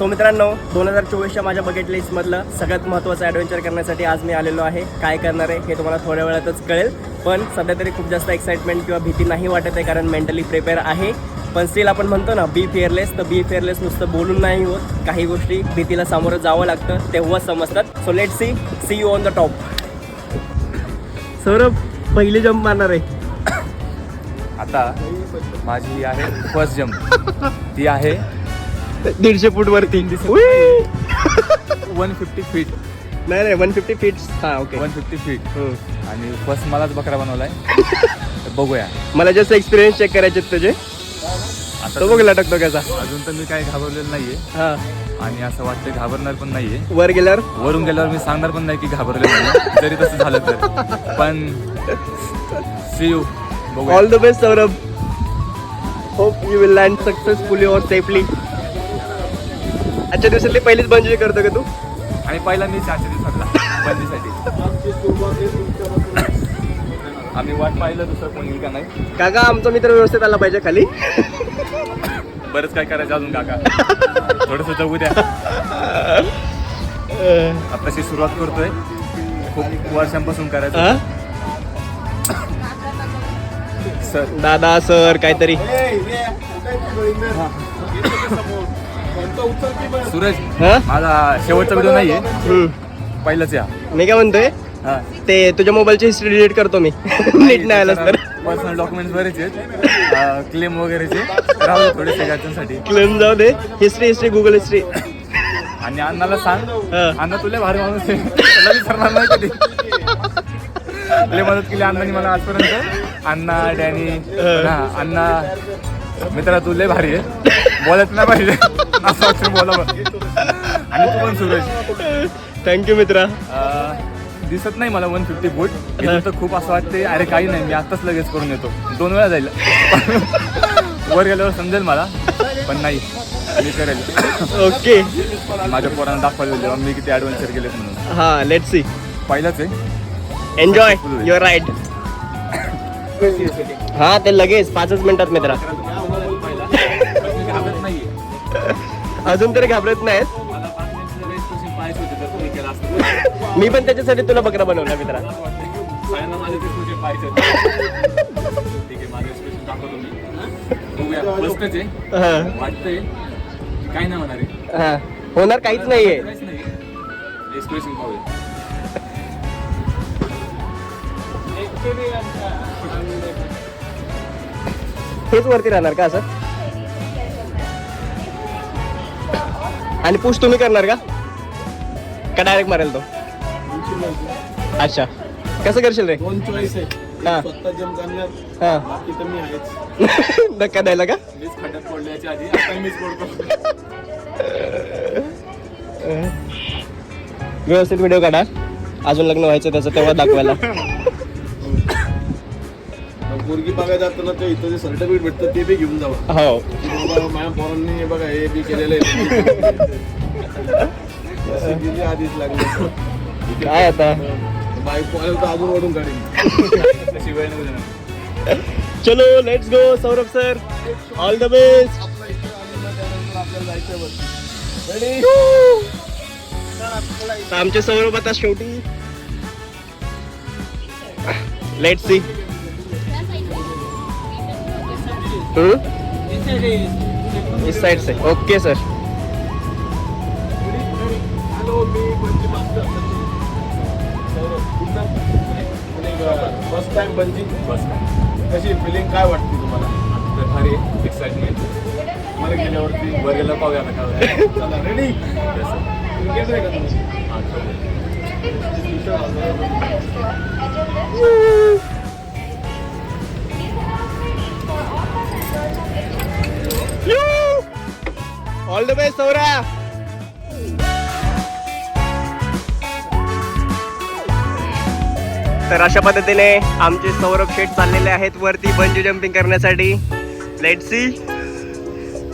So मित्रांनो 2024च्या माझ्या bucket लिस्टमधलं सगळ्यात महत्त्वाचं ॲडव्हेंचर करण्यासाठी आज मी आलेलो आहे. काय करणार आहे हे तुम्हाला थोड्या वेळातच कळेल, पण सध्या तरी खूप जास्त एक्साइटमेंट किंवा भीती नाही वाटत आहे, कारण मेंटली प्रिपेअर आहे. पण स्टील आपण म्हणतो ना बी फिअरलेस, तर बी फिअरलेस नुसतं बोलून नाही होत, काही गोष्टी भीतीला सामोरं जावं लागतं तेव्हाच समजतात. So let's see you on the top. Saurabh पहिली जंप मारणार आहे आता. माझी आहे फर्स्ट जंप, ती आहे 150 फूट वरती. 150 फीट. नाही 150 फीट. हां ओके 150 फीट. आणि फर्स्ट मलाच बकरा बनवलाय. बघूया, मला जस्ट एक्सपिरियन्स चेक करायचे तुझे. आता तो बघ लटकतो कसा. अजून तर मी काही घाबरलेलं नाहीये हां आणि असं वाटतं घाबरणार पण नाहीये. वर गेल्यावर वरून गेल्यावर मी सांगणार पण नाही की घाबरलेलं नाही, जरी तसं झालं तर. पण see you. All the best Saurabh. Hope you will land successfully और सेफली. आजच्या दिवसातली पहिलीच बंजी करतो का तू? आणि पहिला मी 400 दिवसातला बंदीसाठी. आम्ही वाट पाहिलं दुसरं कोणी येईल का नाही. काका आमचा मित्र व्यवस्थित आला पाहिजे खाली. बरंच काय करायचं अजून काका, थोडंसं जगू द्या. आताशी सुरुवात करतोय, खूप वर्षांपासून करायचं. सर दादा सर काहीतरी. सूरज, हा? माझा शेवटचा व्हिडिओ नाहीये, पहिलाच या. मी काय म्हणतोय, ते तुझ्या मोबाईलची हिस्ट्री डिलीट करतो मी. नीट नाही आलं तर. पर्सनल डॉक्युमेंट्स बरेच आहेत, क्लेम वगैरेचे राहू दे थोडेसे घरच्यांसाठी. क्लेम जाऊ दे. History Google history. आणि अण्णाला सांग, हा. अण्णा तुला भारी माणूस आहे, त्याला विसरणार नाही कधी. लय मदत केली अण्णांनी मला आजपर्यंत. अण्णा, डॅनी, अण्णा मित्रा तू लय भारी आहे, बोलत नाही पाहिजे असं वाटतं बोलावं. आणि तू पण सूरज, थँक्यू मित्रा. दिसत नाही मला 150 फूट. इथून तर खूप असं वाटते अरे काही नाही, मी आत्ताच लगेच करून येतो. 2 वेळा जाईल. वर गेल्यावर समजेल मला, पण नाही मी करेल. ओके. माझ्या पोरांना दाखवायला जेव्हा मी किती ॲडव्हेंचर केले म्हणून. हा लेट्स सी. पहिलाच आहे. Enjoy your ride. हा ते लगेच 5 मिनिटात मित्रा. घाबरत नाहीये अजून तरी घाबरत नाहीत. मी पण त्याच्यासाठी तुला बकरा बनवला मित्रा. वाटतंय काय नाही होणार आहे. हा होणार काहीच नाहीये. एक्सप्रेशन पाहूया. हेच वरती राहणार का असं? आणि पुश तुम्ही करणार का डायरेक्ट मारेल तो? अच्छा कसं करशील रे? 2 चॉईस आहे. हा. स्वतः जम करणार, हा बाकी तर मी आहेच. धक्का द्यायला का? मीच खड्ड्यात पडल्याच्या आधी आता मीच पडतो. व्यवस्थित व्हिडिओ काढा. अजून लग्न व्हायचं त्याचं तेव्हा दाखवायला. मुलगी बघायला जाताना ते इथं जे सर्टिफिकेट भेटतं ते बी घेऊन जावं. हो बाबा माझ्या पोरांनी बघा हे बी केलेलं आहे. आधीच लागले. काय आता बाईक आलं तर अजून ओढून काढेल. तशी वेळ नाही देणार. चलो let's go Saurabh sir. All the best. आपल्याला जायचं बघ. आमचे सौरभ आता शेवटी. Let's see. Is side say. Okay sir. Hello me bungee master first time bungee. कशी फिलिंग काय वाटते तुम्हाला? तर भारी एक्साइटमेंट. वर गेल्यावरती वर गेलं पाहूया आता काय. चला रेडी. क्रिकेट आहे का तुम्ही? All the best Saurabh. तर अशा पद्धतीने आमचे सौरभ शेठ चाललेले आहेत वरती बंजी जम्पिंग करण्यासाठी. Let's see.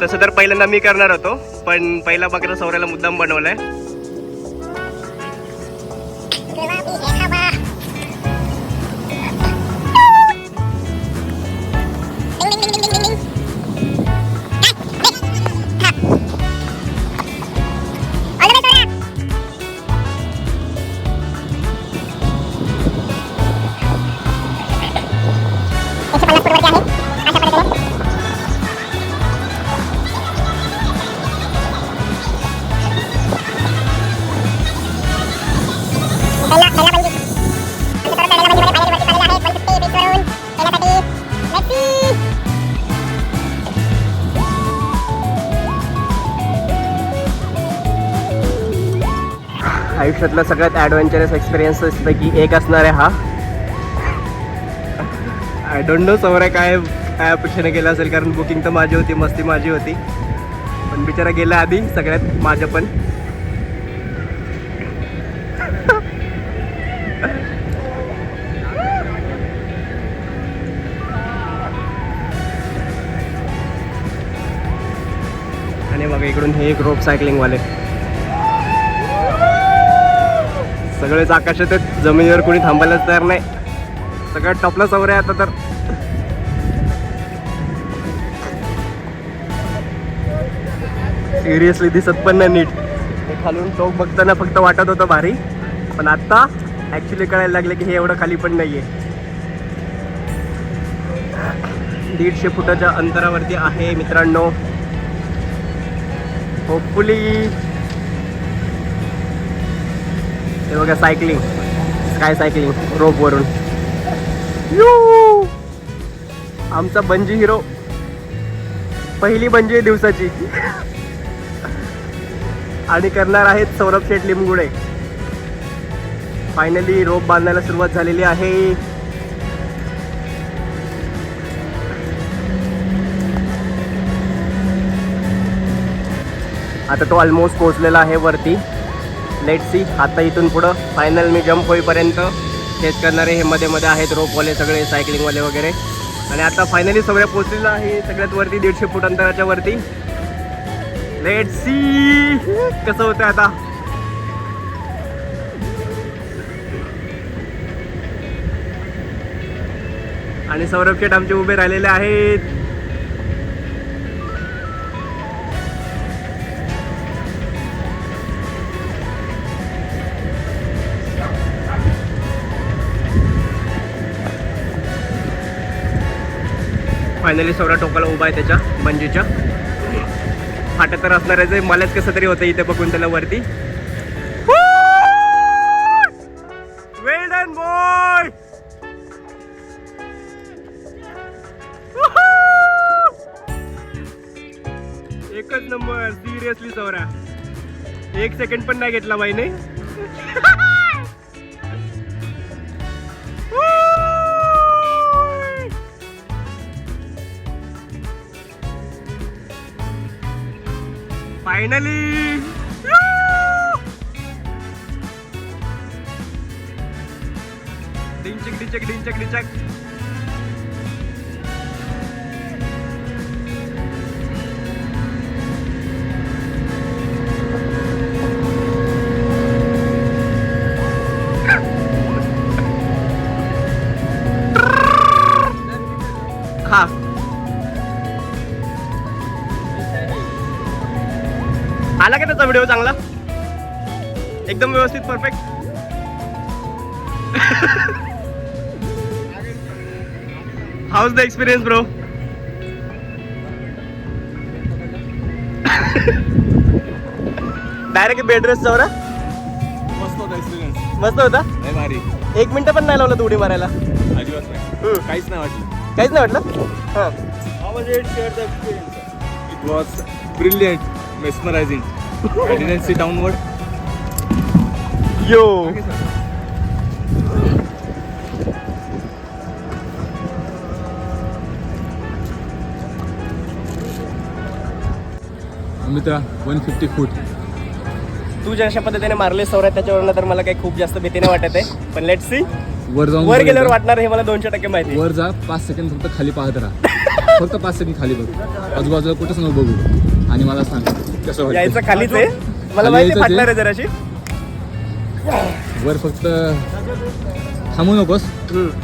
तसं तर पहिल्यांदा मी करणार होतो, पण पहिला बकरा सौराला मुद्दाम बनवलाय. आयुष्यातला सगळ्यात ॲडव्हेंचरस एक्सपिरियन्सेसपैकी एक असणार आहे हा. आय डोंट नो सौर्य काय काय अपेक्षेने केलं असेल, कारण बुकिंग तर माझी होती, मस्ती माझी होती, पण बिचारा गेला आधी सगळ्यात माझं पण. आणि बघा इकडून हे एक रोप सायकलिंगवाले सगळेच आकाशात आहेत, जमिनीवर कोणी थांबायलाच तयार नाही, सगळ्यात टॉपला सौर आहे आता तर. सिरियसली दिसत पण नाही नीट, खालून टोक बघताना फक्त वाटत होतं भारी, पण आता ऍक्च्युली कळायला लागले की हे एवढं खाली पण नाहीये. 150 फुटाच्या अंतरावरती आहे मित्रांनो. होपफुली हे बघा सायकलिंग, स्काय सायकलिंग रोप वरून. आमचा बंजी हिरो, पहिली बंजी आहे दिवसाची, आणि करणार आहेत सौरभ शेठ लिमगुडे. फायनली रोप बांधायला सुरुवात झालेली आहे. आता तो ऑलमोस्ट पोहोचलेला आहे वरती. लेट सी आता इथून पुढं फायनल मी जम्प होईपर्यंत हेच करणारे. हे मध्ये मध्ये आहेत रोपवाले सगळे, सायकलिंगवाले वगैरे. आणि आता फायनली सगळ्या पोहोचलेलं आहे सगळ्यात वरती, 150 फूट अंतराच्या वरती. लेट सी कसं होतं आता. आणि सौरभ शेठ आमचे उभे राहिलेले आहेत. फायनली सौरा टोकाला उभा आहे त्याच्या बंजीच्या. फाटत तर असणारच आहे, मलाच कसं तरी होतं इथे बघून त्याला वरती. वेल डन बॉय. एकच नंबर. सिरियसली सौरा 1 सेकंड पण नाही घेतला बाईने. फायनली डिंचक डिंचक डिंचक डिंचक. हा आला का त्याचा व्हिडिओ चांगला, एकदम व्यवस्थित perfect. House the experience bro. Direct bed rest Chaura. मस्त होता एक्सपिरियन्स, मस्त होता. नाही भारी, 1 मिनिट पण नाही लावलं तू उडी मारायला. अजिबात नाही, काहीच नाही वाटलं. काहीच नाही वाटलं. हां It was brilliant, mesmerizing. I didn't sit downward. यो. मित्रा 150 फूट तू जशा पद्धतीने मारले सौरा त्याच्यावरून तर मला काही खूप जास्त भीतीने वाटत आहे, पण लेट सी वर जाऊन वर गेल्यावर वाटणार हे मला 200% माहिती आहे. वर जा, 5 सेकंड फक्त खाली पाहत राहा. फक्त 5 सेकंड खाली बघ, आजूबाजूला कुठंच नको बघू, आणि मला सांग कसं वाटतं. यायचं खालीच आहे, मला खाली माहिती यायचं फाटणार ते. आहे जराशी. वर फक्त थांबू नकोस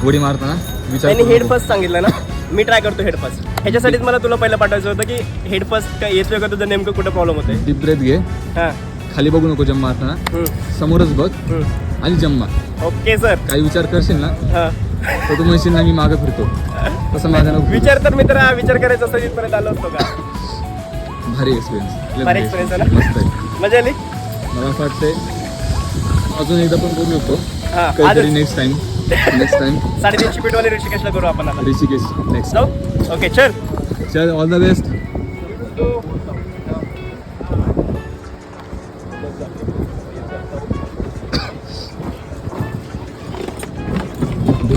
उडी मारताना, विचार त्यांनी करू हेड नको. फर्स्ट सांगितलं ना, मी ट्राय करतो हेड फर्स्ट. ह्याच्यासाठीच मला तुला पहिलं पाठवायचं होतं की हेड फर्स्ट येतोय का, तुझं नेमकं कुठं प्रॉब्लेम होतोय. डीप ब्रेथ घे, हां खाली बघू नको जम्प मारताना, समोरच बघ आणि जम्प मार. Okay sir. काही विचार करशील ना हां तर तू म्हणशील ना मी मागे फिरतो, तसं माझ्या नको. विचार तर मित्र विचार करायचा असं इथपर्यंत आलो असतो का. भारी एक्सपिरियन्स, भारी experience आहे ना? मस्त आहे. मजा आली. मला असं वाटतंय अजून एकदा पण बोलू शकतो हां काहीतरी आज नेक्स्ट टाइम. 350 फीटवाले ऋषिकेशला करू आपण आता. ऋषिकेश नेक्स्ट. जाऊ. ओके चल. चल, ऑल द बेस्ट.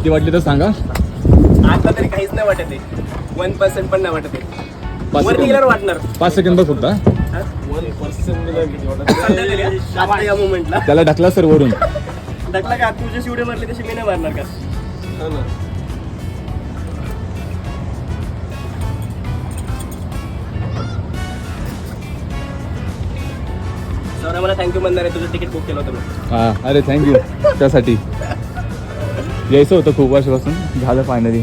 भीती वाटली तर सांगा. आता तरी काहीच नाही वाटत आहे. 1% पण नाही वाटत आहे. 5 वरती गेल्यावर वाटणार. 5 सेकंद बघ फक्त. हा? सध्या तरी आता या मोमेंटला त्याला ढकला सर वरून. ढकला का तुझे शिवडे मारले तसे मी नाही मारणार का. सर मला थँक्यू म्हणणार आहे. तुझं तिकीट बुक केलं होतं मी. हा अरे थँक्यू त्यासाठी. यायचं होतं खूप वर्षापासून, झालं फायनली.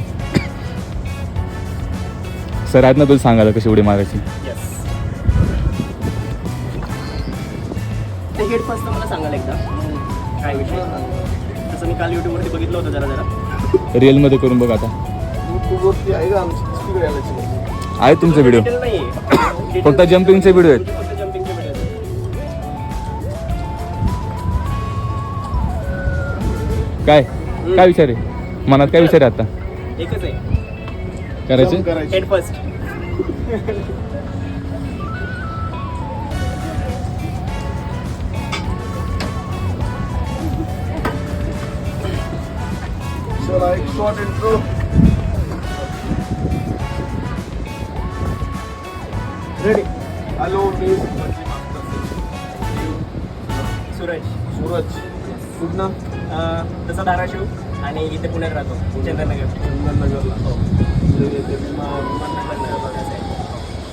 सर आहेत ना तुला सांगायला कशी उडी मारायची. येस. ते हेड फर्स्ट मला सांगाल एकदा काय विषय. तसं मी काल यूट्यूबवरती बघितलं होतं जरा रिअलमध्ये करून बघ आता. यूट्यूबवरती आहे का आमची आहे तुमचे व्हिडिओ. डिटेल नाही फक्त जम्पिंगचे व्हिडिओ आहेत. फक्त जम्पिंगचे व्हिडिओ. काय काय विचार आहे मनात, काय विचार आहे आता एकच आहे. करायचे. Head first. चला एक शॉर्ट इंट्रो. रेडी. हॅलो मी सूरज. सूरज. कुठनं? तसा धाराशिव आणि इथे पुण्यात राहतो. चंद्रनगर. चंदननगरला. हो.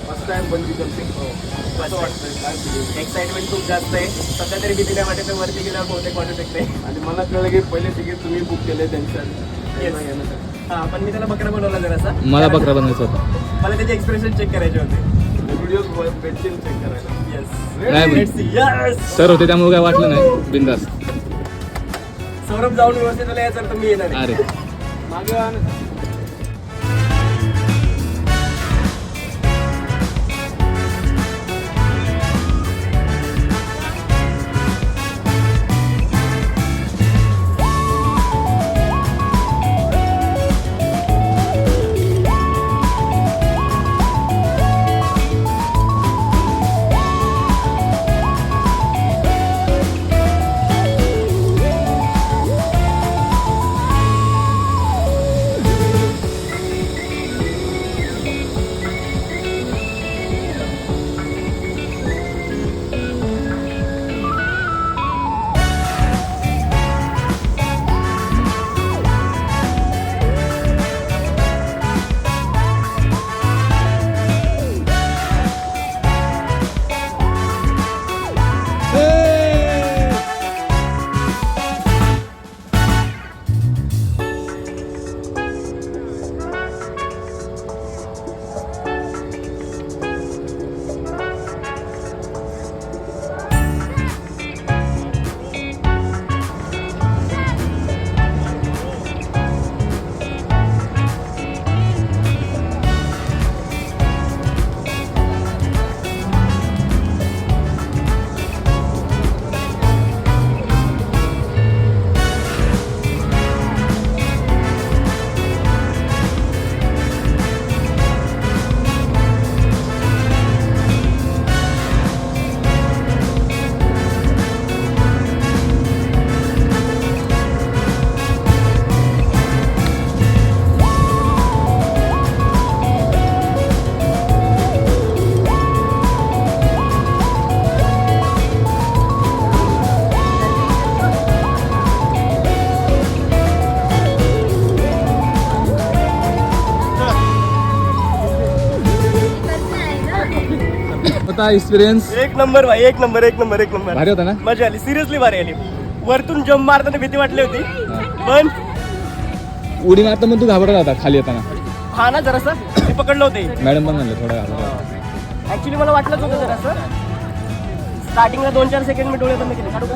First time bungee jumping. कसं वाटतंय? काय feeling? एक्साइटमेंट खूप जास्त आहे. सध्या तरी भीती नाही वाटत. वरती गेल्यावर बहुतेक वाटू शकते. आणि मला कळलं की पहिले तिकीट तुम्ही बुक केले त्यांच्या Yes. हा पण मी त्याला बकरा बनवला जरासा. मला बकरा बनवायचा होता. मला त्याचे एक्सप्रेशन चेक करायचे होते. व्हिडिओज भेटतील चेक करायला. येस. नाही यस. सर होते त्यामुळे काय वाटलं नाही. बिंदास. सौरभ जाऊन व्यवस्थित आला याचा अर्थ मी येणार आहे. अरे मागे आण. होता एक्सपिरियन्स. एक नंबर भाई. एक नंबर. एक नंबर. एक नंबर. भारी होता ना. मजा आली. सिरियसली भारी आली. वरतून जम्प मारताना भीती वाटली होती पण उडी मारता मग तू घाबरला होता खाली येताना. हा ना जरासं मी पकडलं होते. मॅडम पण म्हणलं थोडा घाबरला. ऍक्च्युली मला वाटलंच होतं जरासं. स्टार्टिंगला 2-4 सेकंड मी डोळे बंद केले. काढू का?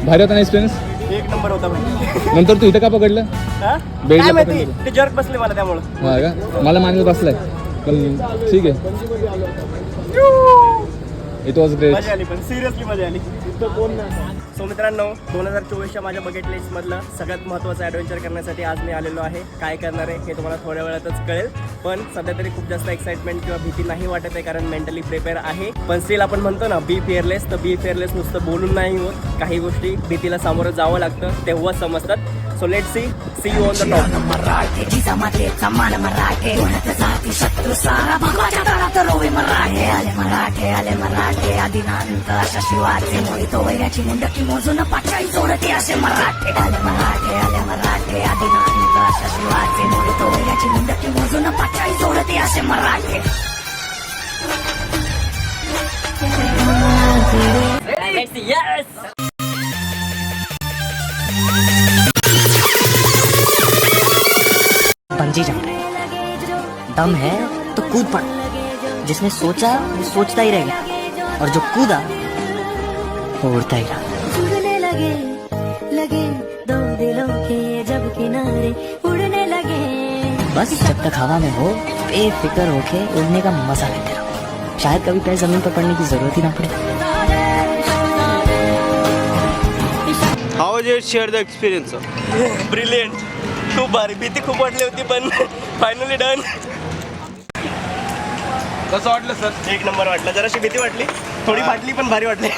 भारी होता ना एक्सपिरियन्स. एक नंबर होता भाई. नंतर तू इथं का पकडलं. हा? बेडला काय माहिती पकडलं. ते जर्क बसले मला त्यामुळं. हा का मला मानलं बसलाय पण ठीक आहे. It was great. मजा आली पण सिरियसली मजा आली. सो मित्रांनो 2024च्या माझ्या बकेट लिस्टमधलं सगळ्यात महत्त्वाचं ॲडव्हेंचर करण्यासाठी आज मी आलेलो आहे. काय करणार आहे हे तुम्हाला थोड्या वेळातच कळेल. पण सध्या तरी खूप जास्त एक्साइटमेंट किंवा भीती नाही वाटत आहे, कारण मेंटली प्रिपेअर आहे. पण स्टील आपण म्हणतो ना बी फिअरलेस, तर बी फिअरलेस नुसतं बोलून नाही होत. काही गोष्टी भीतीला सामोरं जावं लागतं तेव्हाच समजतात. So let's see you on the top. मराठे जिजामातेचा मान मराठे कोणाच्या जाती शत्रू सारा भगवाच्या दारात रोवे मराठे आले मराठे आदिनांत अशा शिवाचे मोहितो वैराची मुंडकी मोजून पाचाई जोडते असे मराठे आले मराठे आदिनांत अशा शिवाचे मोहितो वैराची मुंडकी मोजून पाचाई जोडते असे मराठे. बंजी जंप दम है तो कूद पड़. जिसने सोचा वो सोचता ही रह गया और जो कूदा वो उड़ता ही रहा. उड़ने लगे दो दिलों के जब किनारे उड़ने लगे. बस जब तक हवा में हो बेफिक्र होके उड़ने का मजा लेते रहो. शायद कभी पैर जमीन पर पड़ने की जरूरत ही ना पड़े. How was it? Share the experience. Brilliant. खूप भारी. भीती खूप वाटली होती पण फायनली डन. कसं वाटलं सर? एक नंबर वाटलं. जराशी भीती वाटली, थोडी फाटली पण भारी वाटली.